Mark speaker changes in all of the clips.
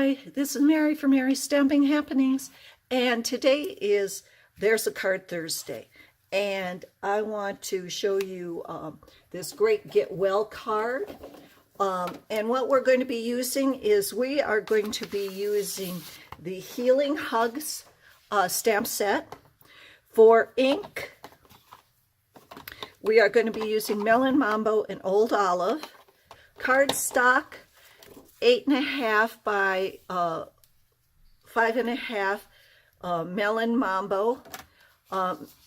Speaker 1: Hi, this is Mary from Mary's Stamping Happenings, and today is There's a Card Thursday, and I want to show you this great Get Well card. And what we're going to be using is we are going to be using the Healing Hugs stamp set. For ink, we are going to be using Melon Mambo and Old Olive. Cardstock, 8.5 by 5.5 Melon Mambo,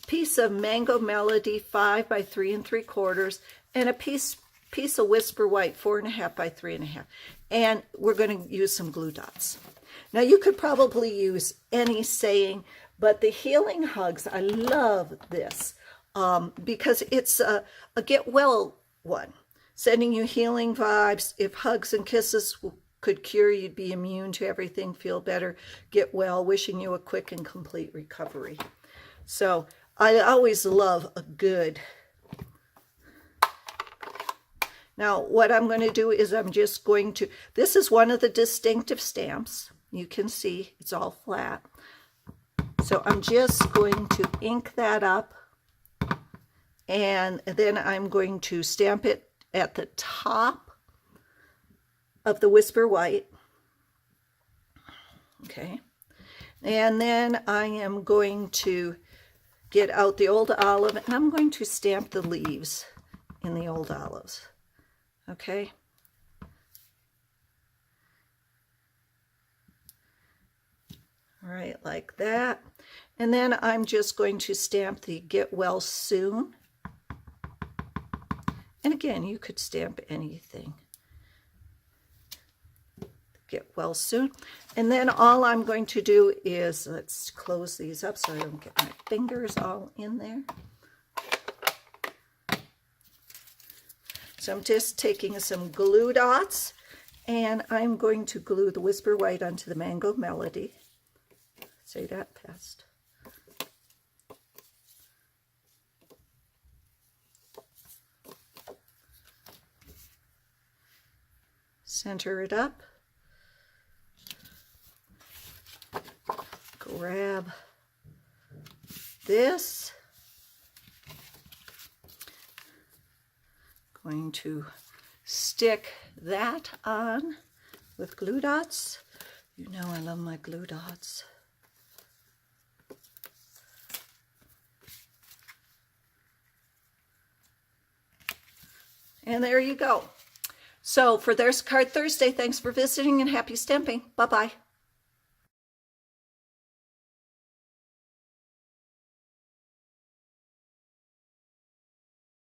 Speaker 1: piece of Mango Melody 5 by 3 3/4, and a piece of Whisper White 4.5 by 3.5. And we're going to use some glue dots. Now you could probably use any saying, but the Healing Hugs, I love this because it's a get well one. Sending you healing vibes. If hugs and kisses could cure, you'd be immune to everything, feel better, get well, wishing you a quick and complete recovery. So I always love a good. Now what I'm going to do is I'm just going to, this is one of the distinctive stamps. You can see it's all flat. So I'm just going to ink that up, and then I'm going to stamp it at the top of the Whisper White. Okay. And then I am going to get out the Old Olive, and I'm going to stamp the leaves in the Old Olives. Okay. All right, like that. And then I'm just going to stamp the Get Well Soon. And again, you could stamp anything. Get well soon. And then all I'm going to do is, let's close these up so I don't get my fingers all in there. So I'm just taking some glue dots, and I'm going to glue the Whisper White onto the Mango Melody. Say that fast. Center it up, grab this, going to stick that on with glue dots. You know I love my glue dots. And there you go. So for There's a Card Thursday, thanks for visiting and happy stamping. Bye-bye.